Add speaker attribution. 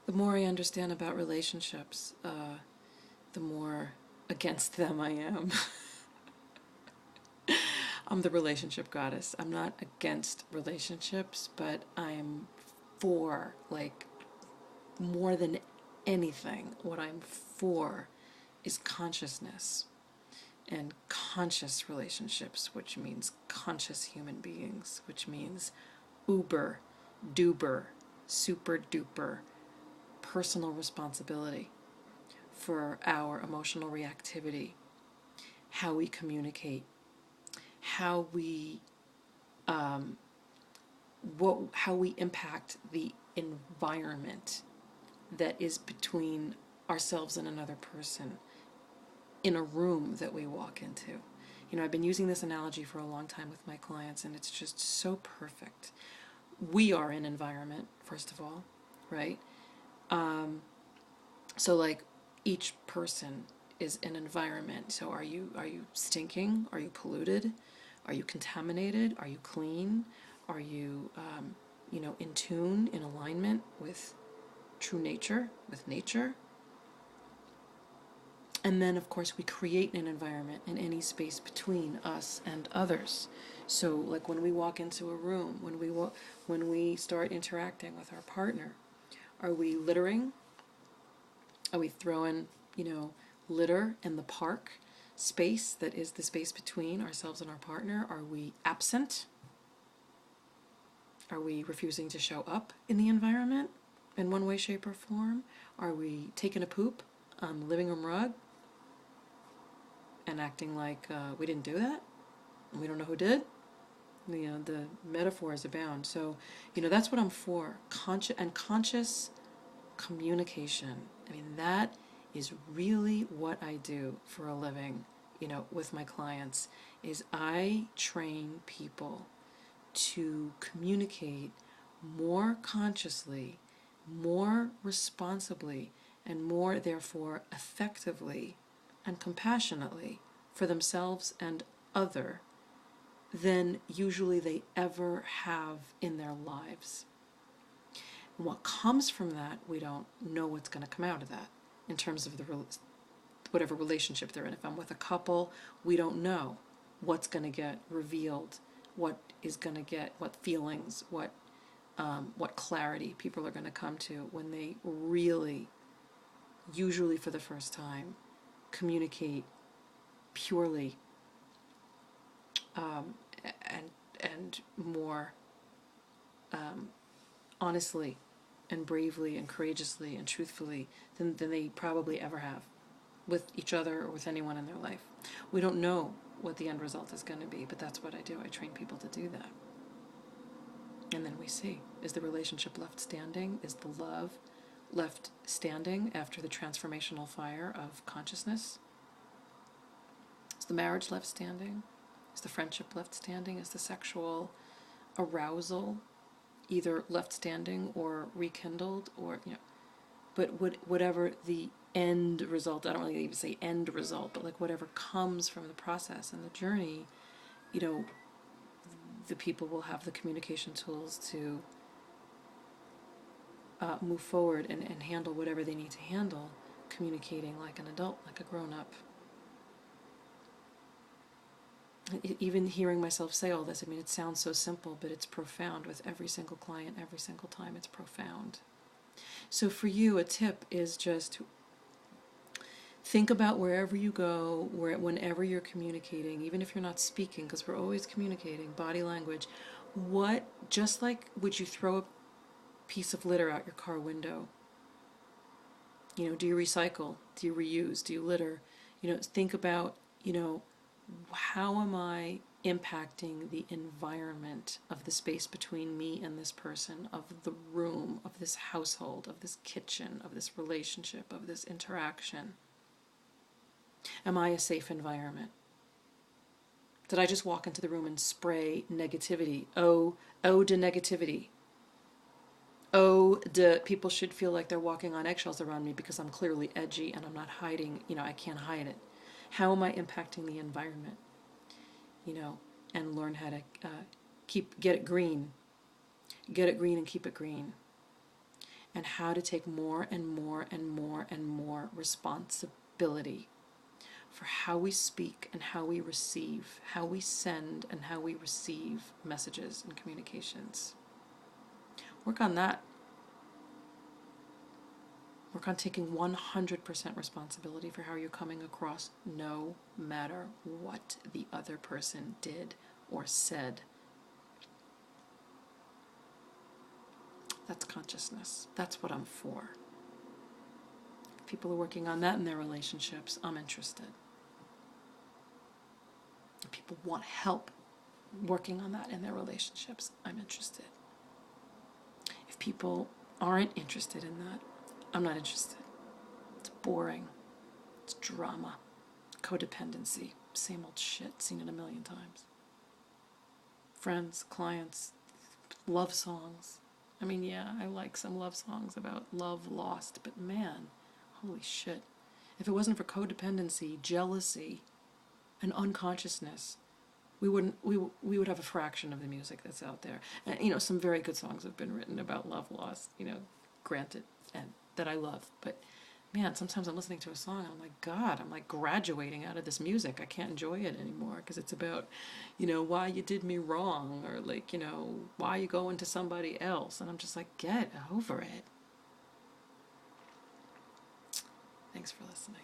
Speaker 1: The more I understand about relationships, the more against them I am. I'm the relationship goddess. I'm not against relationships, but I'm for, like, more than anything, what I'm for is consciousness and conscious relationships, which means conscious human beings, which means uber, duper, super duper personal responsibility for our emotional reactivity, how we communicate, how we how we impact the environment that is between ourselves and another person in a room that we walk into. You know, I've been using this analogy for a long time with my clients, and it's just so perfect. We are an environment, first of all, right? So like each person is an environment. So are you stinking? Are you polluted? Are you contaminated? Are you clean? Are you in tune, in alignment with true nature, with nature? And then, of course, we create an environment in any space between us and others. So, like when we walk into a room, when we start interacting with our partner, are we littering? Are we throwing, litter in the park space that is the space between ourselves and our partner? Are we absent? Are we refusing to show up in the environment in one way, shape, or form? Are we taking a poop on the living room rug and acting like we didn't do that? And we don't know who did? The metaphors abound. So, that's what I'm for. Conscious communication. I mean, that is really what I do for a living, with my clients, is I train people to communicate more consciously, more responsibly, and more, therefore, effectively and compassionately for themselves and other than usually they ever have in their lives. And what comes from that, we don't know what's going to come out of that in terms of whatever relationship they're in. If I'm with a couple, we don't know what's going to get revealed, what is going to get, what feelings, what clarity people are going to come to when they really, usually for the first time, communicate purely and more honestly and bravely and courageously and truthfully than they probably ever have with each other or with anyone in their life. We don't know what the end result is going to be, but that's what I do. I train people to do that. And then we see, is the relationship left standing? Is the love left standing after the transformational fire of consciousness? Is the marriage left standing? Is the friendship left standing? Is the sexual arousal either left standing or rekindled, or but whatever the end result, I don't really even say end result, but like whatever comes from the process and the journey, the people will have the communication tools to move forward and handle whatever they need to handle, communicating like an adult, like a grown-up. Even hearing myself say all this, I mean, it sounds so simple, but it's profound with every single client, every single time. It's profound. So for you, a tip is just think about wherever you go, whenever you're communicating, even if you're not speaking, because we're always communicating, body language. Just like would you throw a piece of litter out your car window? Do you recycle? Do you reuse? Do you litter? Think about, how am I impacting the environment of the space between me and this person, of the room, of this household, of this kitchen, of this relationship, of this interaction? Am I a safe environment? Did I just walk into the room and spray negativity? Oh, de negativity. Oh, people should feel like they're walking on eggshells around me because I'm clearly edgy and I'm not hiding, I can't hide it. How am I impacting the environment? And learn how to get it green. Get it green and keep it green. and how to take more and more and more and more responsibility for how we speak and how we receive, how we send and how we receive messages and communications. Work on that. Work on taking 100% responsibility for how you're coming across, no matter what the other person did or said. That's consciousness. That's what I'm for. If people are working on that in their relationships, I'm interested. If people want help working on that in their relationships, I'm interested. If people aren't interested in that, I'm not interested. It's boring. It's drama. Codependency. Same old shit, seen it a million times. Friends, clients, love songs. I mean, yeah, I like some love songs about love lost, but man, holy shit. If it wasn't for codependency, jealousy, and unconsciousness, we would have a fraction of the music that's out there. And some very good songs have been written about love lost, granted, and that I love. But man, sometimes I'm listening to a song and I'm like, God, I'm like graduating out of this music. I can't enjoy it anymore because it's about, why you did me wrong, or like, why you going to somebody else. And I'm just like, get over it. Thanks for listening.